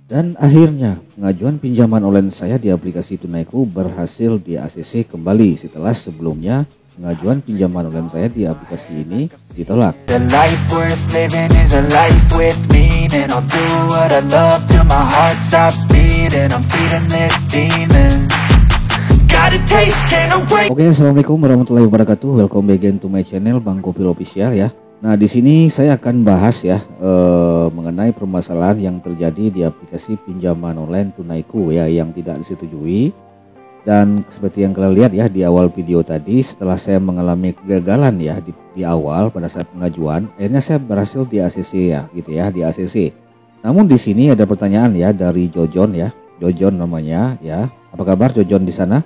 Dan akhirnya pengajuan pinjaman online saya di aplikasi Tunaiku berhasil di ACC kembali setelah sebelumnya pengajuan pinjaman online saya di aplikasi ini ditolak. The life worth living is a life with meaning. I'll do what I love till my heart stops beating. I'm feeding this demon. Got a taste, can't wait. Oke, assalamualaikum warahmatullahi wabarakatuh. Welcome back again to my channel Bang Kopil Official ya. Nah, di sini saya akan bahas ya mengenai permasalahan yang terjadi di aplikasi pinjaman online Tunaiku ya yang tidak disetujui. Dan seperti yang kalian lihat ya di awal video tadi, setelah saya mengalami kegagalan ya di awal pada saat pengajuan, akhirnya saya berhasil di ACC ya gitu ya, di ACC. Namun di sini ada pertanyaan ya dari Jojon ya, Jojon namanya ya. Apa kabar Jojon di sana?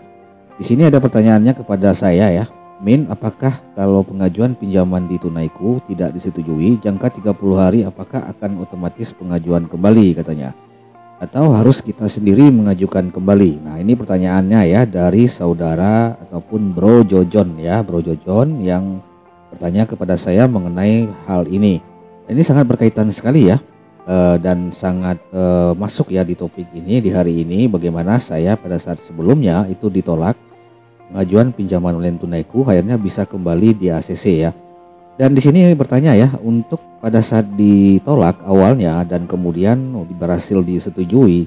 Di sini ada pertanyaannya kepada saya ya. Min, apakah kalau pengajuan pinjaman di Tunaiku tidak disetujui jangka 30 hari apakah akan otomatis pengajuan kembali katanya? Atau harus kita sendiri mengajukan kembali? Nah, ini pertanyaannya ya dari saudara ataupun Bro Jojon ya, Bro Jojon yang bertanya kepada saya mengenai hal ini. Ini sangat berkaitan sekali ya dan sangat masuk ya di topik ini di hari ini, bagaimana saya pada saat sebelumnya itu ditolak pengajuan pinjaman online Tunaiku akhirnya bisa kembali di ACC ya. Dan di sini bertanya ya, untuk pada saat ditolak awalnya dan kemudian berhasil disetujui,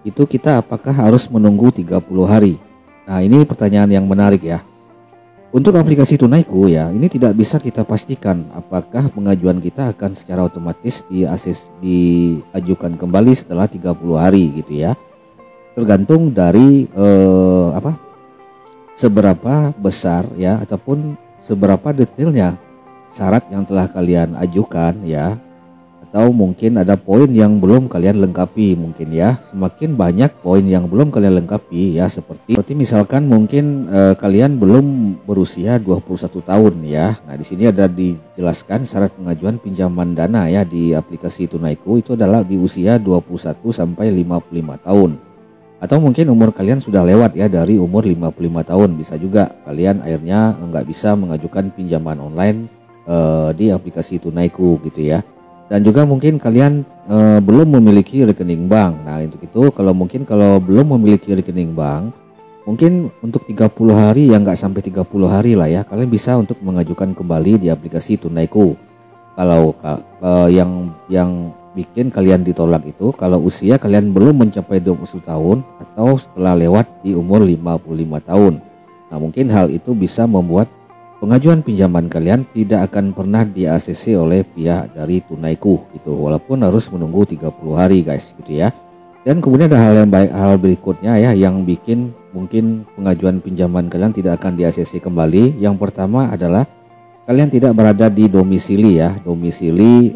itu kita apakah harus menunggu 30 hari? Nah, ini pertanyaan yang menarik ya. Untuk aplikasi Tunaiku ya, ini tidak bisa kita pastikan apakah pengajuan kita akan secara otomatis diajukan kembali setelah 30 hari gitu ya. Tergantung dari seberapa besar ya ataupun seberapa detailnya syarat yang telah kalian ajukan ya, atau mungkin ada poin yang belum kalian lengkapi mungkin ya. Semakin banyak poin yang belum kalian lengkapi ya, seperti misalkan mungkin kalian belum berusia 21 tahun ya. Nah, di sini ada dijelaskan syarat pengajuan pinjaman dana ya di aplikasi Tunaiku itu adalah di usia 21 sampai 55 tahun. Atau mungkin umur kalian sudah lewat ya dari umur 55 tahun, bisa juga kalian akhirnya nggak bisa mengajukan pinjaman online di aplikasi Tunaiku gitu ya. Dan juga mungkin kalian belum memiliki rekening bank. Nah, untuk itu kalau belum memiliki rekening bank, mungkin untuk 30 hari ya, nggak sampai 30 hari lah ya, kalian bisa untuk mengajukan kembali di aplikasi Tunaiku. Kalau yang bikin kalian ditolak itu kalau usia kalian belum mencapai 21 tahun atau setelah lewat di umur 55 tahun. Nah, mungkin hal itu bisa membuat pengajuan pinjaman kalian tidak akan pernah di ACC oleh pihak dari Tunaiku gitu, walaupun harus menunggu 30 hari guys gitu ya. Dan kemudian ada hal berikutnya ya yang bikin mungkin pengajuan pinjaman kalian tidak akan di ACC kembali. Yang pertama adalah kalian tidak berada di domisili ya, domisili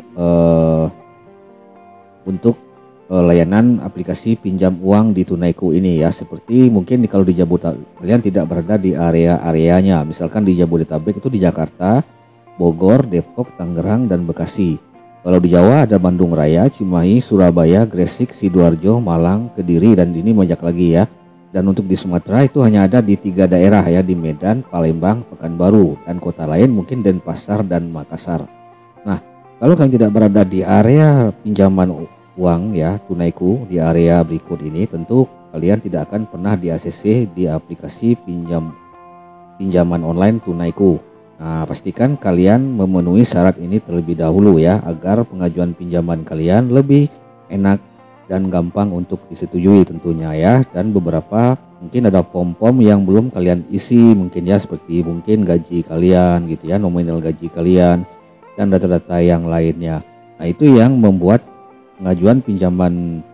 untuk layanan aplikasi pinjam uang di Tunaiku ini ya. Seperti mungkin kalau di Jabodetabek kalian tidak berada di area-areanya. Misalkan di Jabodetabek itu di Jakarta, Bogor, Depok, Tangerang, dan Bekasi. Kalau di Jawa ada Bandung Raya, Cimahi, Surabaya, Gresik, Sidoarjo, Malang, Kediri, dan ini banyak lagi ya. Dan untuk di Sumatera itu hanya ada di 3 daerah ya, di Medan, Palembang, Pekanbaru, dan kota lain mungkin Denpasar dan Makassar. Nah, kalau kalian tidak berada di area pinjaman uang ya Tunaiku di area berikut ini, tentu kalian tidak akan pernah di ACC di aplikasi pinjaman online Tunaiku. Nah, pastikan kalian memenuhi syarat ini terlebih dahulu ya, agar pengajuan pinjaman kalian lebih enak dan gampang untuk disetujui tentunya ya. Dan beberapa mungkin ada pom-pom yang belum kalian isi mungkin ya, seperti mungkin gaji kalian gitu ya, nominal gaji kalian dan data-data yang lainnya. Nah, itu yang membuat pengajuan pinjaman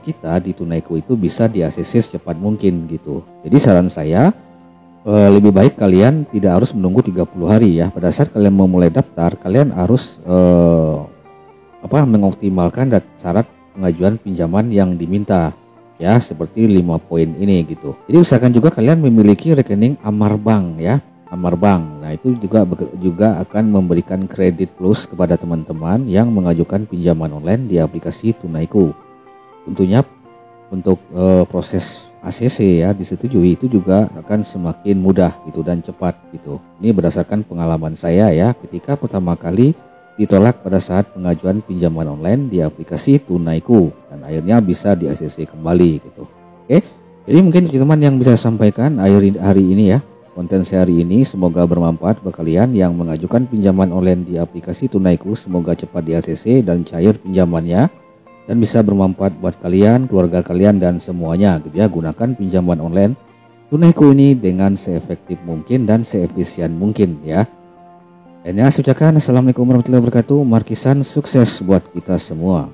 kita di Tunaiku itu bisa di ACC secepat mungkin gitu. Jadi saran saya lebih baik kalian tidak harus menunggu 30 hari ya. Pada saat kalian memulai daftar, kalian harus mengoptimalkan syarat pengajuan pinjaman yang diminta ya, seperti 5 poin ini gitu. Jadi usahakan juga kalian memiliki rekening Amar Bank ya. Amar Bank. Nah, itu juga akan memberikan kredit plus kepada teman-teman yang mengajukan pinjaman online di aplikasi Tunaiku. Tentunya untuk proses ACC ya disetujui itu juga akan semakin mudah gitu dan cepat gitu. Ini berdasarkan pengalaman saya ya, ketika pertama kali ditolak pada saat pengajuan pinjaman online di aplikasi Tunaiku dan akhirnya bisa di ACC kembali gitu. Oke, jadi mungkin teman-teman yang bisa saya sampaikan hari ini ya. Konten saya hari ini semoga bermanfaat bagi kalian yang mengajukan pinjaman online di aplikasi Tunaiku. Semoga cepat di ACC dan cair pinjamannya dan bisa bermanfaat buat kalian, keluarga kalian dan semuanya gitu ya. Gunakan pinjaman online Tunaiku ini dengan seefektif mungkin dan seefisien mungkin ya. Dan ya, saya ucapkan assalamualaikum warahmatullahi wabarakatuh. Markisan sukses buat kita semua.